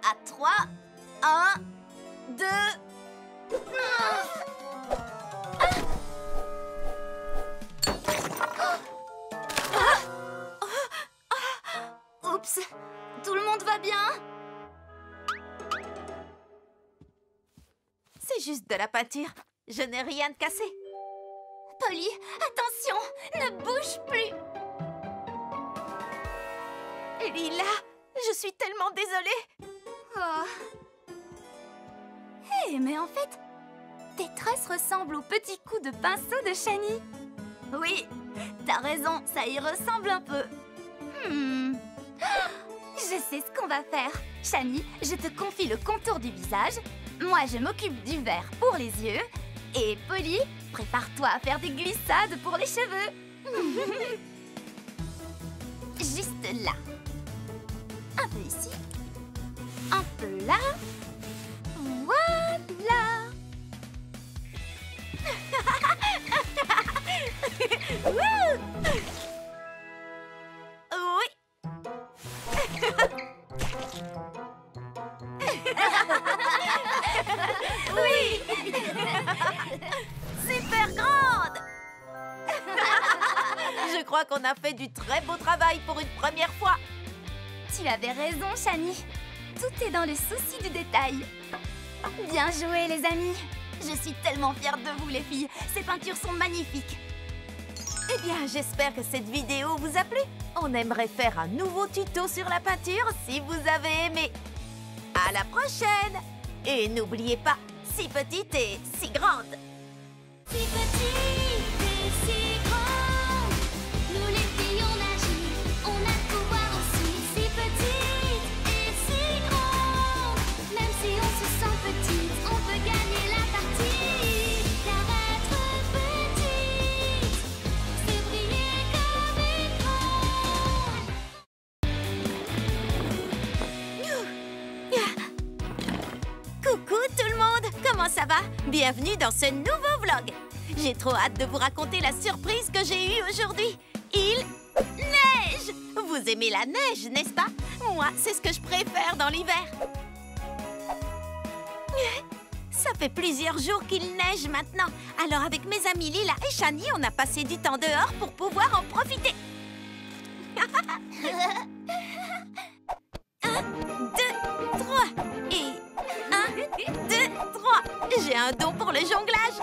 S4: À 3, 1, 2... Oups, tout le monde va bien?
S1: C'est juste de la peinture. Je n'ai rien de cassé.
S4: Polly, attention, ne bouge plus.
S1: Lila, je suis tellement désolée.
S4: Oh. Hé, mais en fait, tes tresses ressemblent aux petits coups de pinceau de Shani. Oui, t'as raison, ça y ressemble un peu. Je sais ce qu'on va faire. Shani, je te confie le contour du visage. Moi, je m'occupe du vert pour les yeux. Et Polly, prépare-toi à faire des glissades pour les cheveux. Juste là. Un peu ici. Un peu là. Voilà.
S1: Oui. Oui. Super grande. Je crois qu'on a fait du très beau travail pour une première fois.
S4: Tu avais raison, Shani. Tout est dans le souci du détail. Bien joué, les amis. Je suis tellement fière de vous, les filles. Ces peintures sont magnifiques.
S1: Eh bien, j'espère que cette vidéo vous a plu. On aimerait faire un nouveau tuto sur la peinture si vous avez aimé. À la prochaine. Et n'oubliez pas, si petite et si grande.
S2: Si petite et si grande,
S1: ça va? Bienvenue dans ce nouveau vlog. J'ai trop hâte de vous raconter la surprise que j'ai eue aujourd'hui. Il neige! Vous aimez la neige, n'est-ce pas? Moi, c'est ce que je préfère dans l'hiver. Ça fait plusieurs jours qu'il neige maintenant. Alors avec mes amis Lila et Shani, on a passé du temps dehors pour pouvoir en profiter. 1, 2, 3 et 1, 2, 3. J'ai un don pour le jonglage.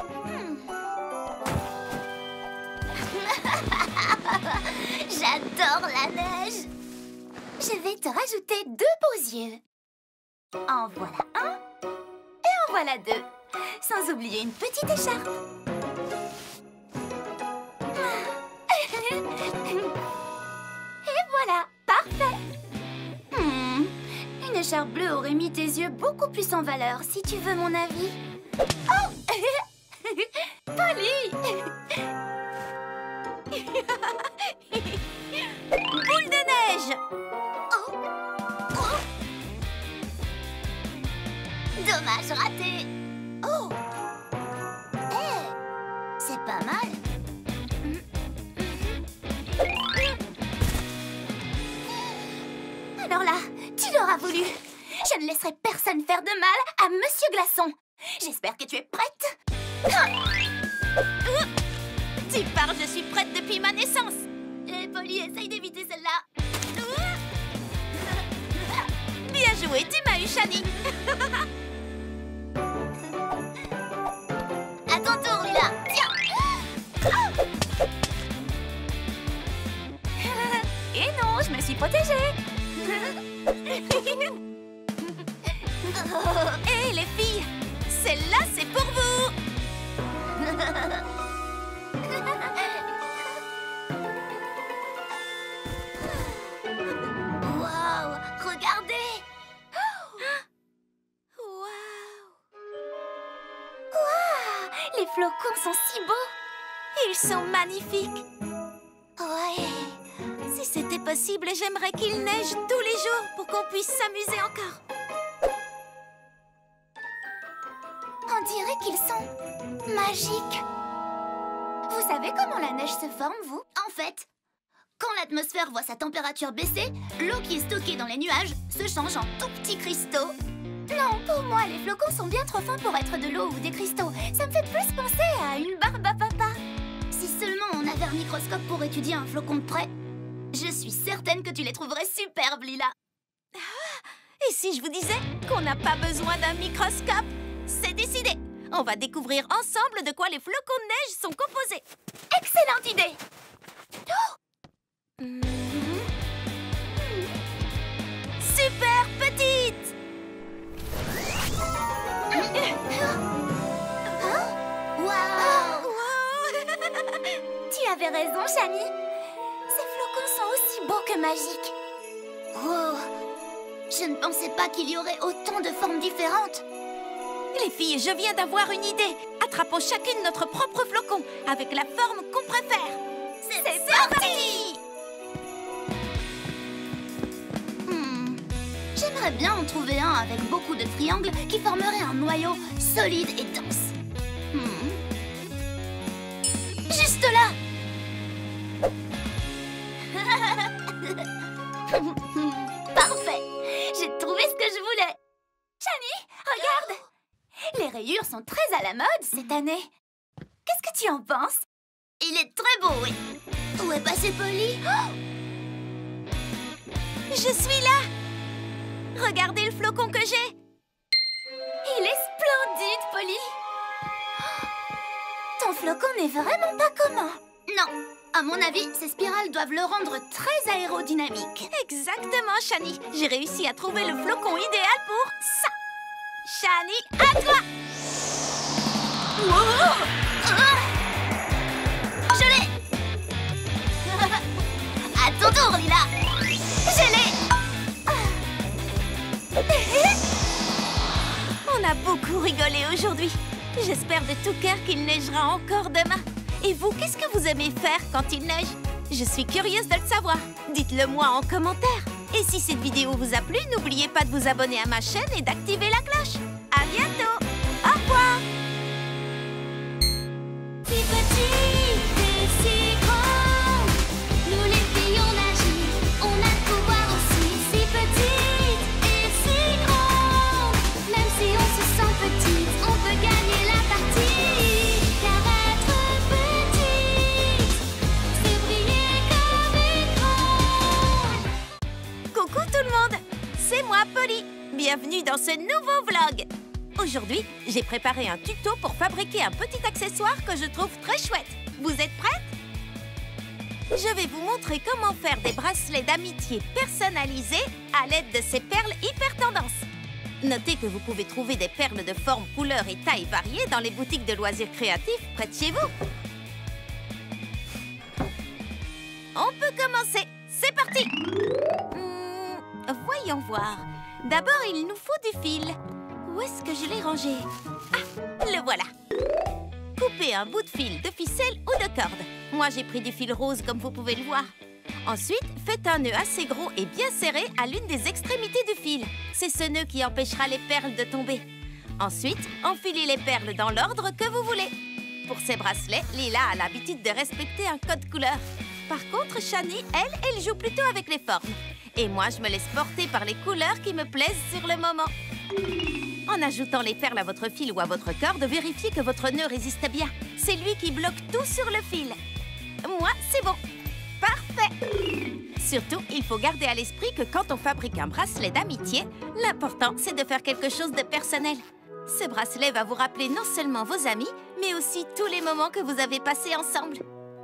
S3: J'adore la neige. Je vais te rajouter 2 beaux yeux. En voilà un et en voilà 2. Sans oublier une petite écharpe. Et voilà, parfait. Une écharpe bleue aurait mis tes yeux beaucoup plus en valeur, si tu veux mon avis. Oh Polly.
S1: Boule de neige.
S3: Oh. Oh. Dommage raté. Oh. C'est pas mal. Alors là, tu l'auras voulu. Je ne laisserai personne faire de mal à Monsieur Glaçon. J'espère que tu es prête.
S1: Tu parles, je suis prête depuis ma naissance.
S3: Et Polly, essaye d'éviter celle-là.
S1: Bien joué, tu m'as eu, Shani.
S3: À ton tour, Lila. Tiens.
S4: Et non, je me suis protégée.
S1: Hé, les filles, celle-là, c'est pour vous.
S3: Waouh, regardez.
S1: Waouh.
S3: Waouh, les flocons sont si beaux.
S1: Ils sont magnifiques.
S3: Ouais.
S1: Si c'était possible, j'aimerais qu'il neige tous les jours pour qu'on puisse s'amuser encore.
S3: On dirait qu'ils sont magiques. Vous savez comment la neige se forme, vous? En fait, quand l'atmosphère voit sa température baisser, l'eau qui est stockée dans les nuages se change en tout petits cristaux. Non, pour moi, les flocons sont bien trop fins pour être de l'eau ou des cristaux. Ça me fait plus penser à une barbe à papa. Si seulement on avait un microscope pour étudier un flocon de près, je suis certaine que tu les trouverais superbes, Lila.
S1: Et si je vous disais qu'on n'a pas besoin d'un microscope? C'est décidé. On va découvrir ensemble de quoi les flocons de neige sont composés.
S3: Excellente idée.
S1: Super petite.
S3: Waouh.
S1: Wow.
S3: Tu avais raison, Shani. Ces flocons sont aussi beaux que magiques. Oh, je ne pensais pas qu'il y aurait autant de formes différentes.
S1: Les filles, je viens d'avoir une idée. Attrapons chacune notre propre flocon avec la forme qu'on préfère.
S3: C'est parti. J'aimerais bien en trouver un avec beaucoup de triangles qui formerait un noyau solide et dense. Juste là. Parfait. J'ai trouvé ce que je voulais. Shani, regarde. Les rayures sont très à la mode cette année. Qu'est-ce que tu en penses? Il est très beau, oui. Où est passé Polly?
S1: Je suis là. Regardez le flocon que j'ai.
S3: Il est splendide, Polly. Ton flocon n'est vraiment pas commun. Non, à mon avis, ces spirales doivent le rendre très aérodynamique.
S1: Exactement, Shani. J'ai réussi à trouver le flocon idéal pour ça. Shani, à toi.
S3: Je l'ai. À ton tour, Lila. Je l'ai.
S1: On a beaucoup rigolé aujourd'hui. J'espère de tout cœur qu'il neigera encore demain. Et vous, qu'est-ce que vous aimez faire quand il neige? Je suis curieuse de le savoir. Dites-le moi en commentaire. Et si cette vidéo vous a plu, n'oubliez pas de vous abonner à ma chaîne et d'activer la cloche. À bientôt. Au revoir.
S2: petites et si grandes, nous les filles on agit, on a le pouvoir aussi. Si petites et si grandes, même si on se sent petite, on peut gagner la partie. Car être petite, c'est briller comme écran.
S1: Coucou tout le monde, c'est moi Polly. Bienvenue dans ce nouveau vlog. Aujourd'hui, j'ai préparé un tuto pour fabriquer un petit accessoire que je trouve très chouette. Vous êtes prêtes? Je vais vous montrer comment faire des bracelets d'amitié personnalisés à l'aide de ces perles hyper tendance. Notez que vous pouvez trouver des perles de formes, couleurs et tailles variées dans les boutiques de loisirs créatifs près de chez vous. On peut commencer. C'est parti! Voyons voir. D'abord, il nous faut du fil. Où est-ce que je l'ai rangé? Ah, le voilà. Coupez un bout de fil de ficelle ou de corde. Moi, j'ai pris du fil rose comme vous pouvez le voir. Ensuite, faites un nœud assez gros et bien serré à l'une des extrémités du fil. C'est ce nœud qui empêchera les perles de tomber. Ensuite, enfilez les perles dans l'ordre que vous voulez. Pour ces bracelets, Lila a l'habitude de respecter un code couleur. Par contre, Shani, elle joue plutôt avec les formes. Et moi, je me laisse porter par les couleurs qui me plaisent sur le moment. En ajoutant les perles à votre fil ou à votre corde, vérifiez que votre nœud résiste bien. C'est lui qui bloque tout sur le fil. Moi, c'est bon. Parfait. Surtout, il faut garder à l'esprit que quand on fabrique un bracelet d'amitié, l'important, c'est de faire quelque chose de personnel. Ce bracelet va vous rappeler non seulement vos amis, mais aussi tous les moments que vous avez passés ensemble.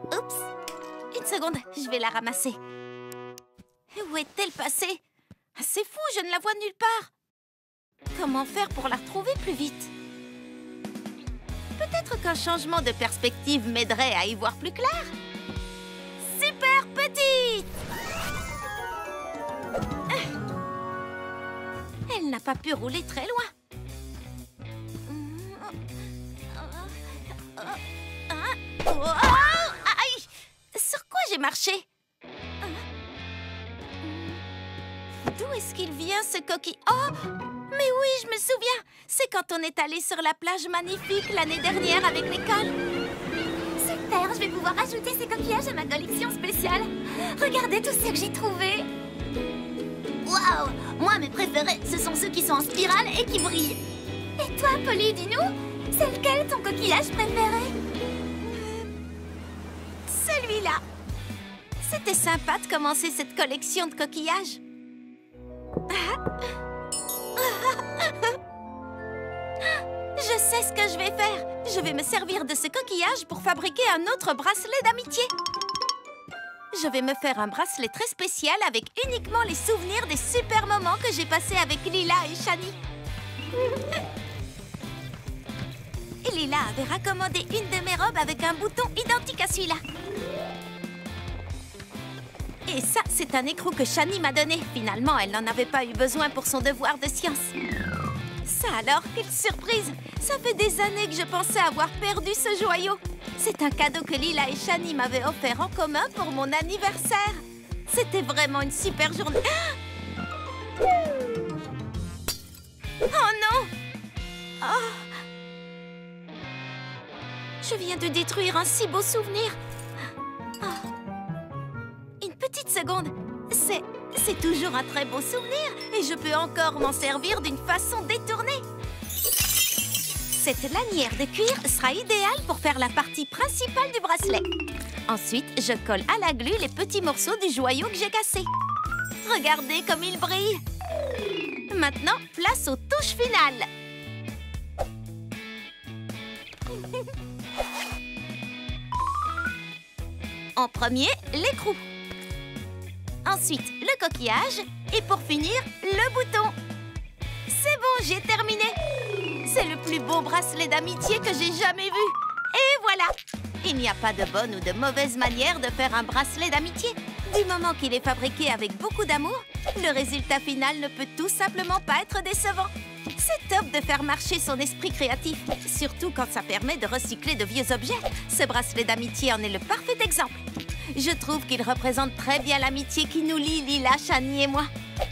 S1: Oups. Une seconde, je vais la ramasser. Où est-elle passée? C'est fou, je ne la vois nulle part. Comment faire pour la retrouver plus vite? Peut-être qu'un changement de perspective m'aiderait à y voir plus clair. Super petite! Elle n'a pas pu rouler très loin. Aïe! Sur quoi j'ai marché? D'où est-ce qu'il vient, ce coquille? Oh! Mais oui, je me souviens! C'est quand on est allé sur la plage magnifique l'année dernière avec l'école.
S3: Super, je vais pouvoir ajouter ces coquillages à ma collection spéciale. Regardez tout ce que j'ai trouvé. Waouh! Moi, mes préférés, ce sont ceux qui sont en spirale et qui brillent. Et toi, Polly, dis-nous, c'est lequel ton coquillage préféré?
S1: Celui-là. C'était sympa de commencer cette collection de coquillages. Je sais ce que je vais faire. Je vais me servir de ce coquillage pour fabriquer un autre bracelet d'amitié. Je vais me faire un bracelet très spécial avec uniquement les souvenirs des super moments que j'ai passés avec Lila et Shani. Lila avait raccommandé une de mes robes avec un bouton identique à celui-là. Et ça, c'est un écrou que Shani m'a donné. Finalement, elle n'en avait pas eu besoin pour son devoir de science. Ça alors, quelle surprise! Ça fait des années que je pensais avoir perdu ce joyau. C'est un cadeau que Lila et Shani m'avaient offert en commun pour mon anniversaire. C'était vraiment une super journée. Oh non! Oh! Je viens de détruire un si beau souvenir. Oh. Une petite seconde. C'est toujours un très beau souvenir et je peux encore m'en servir d'une façon détournée. Cette lanière de cuir sera idéale pour faire la partie principale du bracelet. Ensuite, je colle à la glu les petits morceaux du joyau que j'ai cassé. Regardez comme il brille. Maintenant, place aux touches finales. En premier, l'écrou. Ensuite, le coquillage. Et pour finir, le bouton. C'est bon, j'ai terminé. C'est le plus beau bracelet d'amitié que j'ai jamais vu. Et voilà. Il n'y a pas de bonne ou de mauvaise manière de faire un bracelet d'amitié. Du moment qu'il est fabriqué avec beaucoup d'amour, le résultat final ne peut tout simplement pas être décevant. C'est top de faire marcher son esprit créatif, surtout quand ça permet de recycler de vieux objets. Ce bracelet d'amitié en est le parfait exemple. Je trouve qu'il représente très bien l'amitié qui nous lie, Lila, Shani et moi.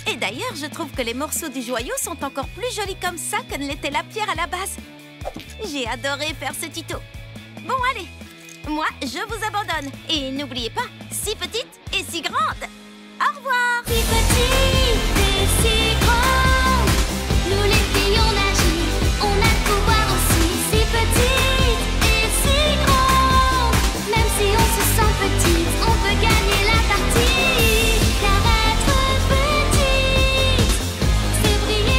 S1: Et d'ailleurs, je trouve que les morceaux du joyau sont encore plus jolis comme ça que ne l'était la pierre à la base. J'ai adoré faire ce tuto. Bon, allez, moi, je vous abandonne. Et n'oubliez pas, si petite,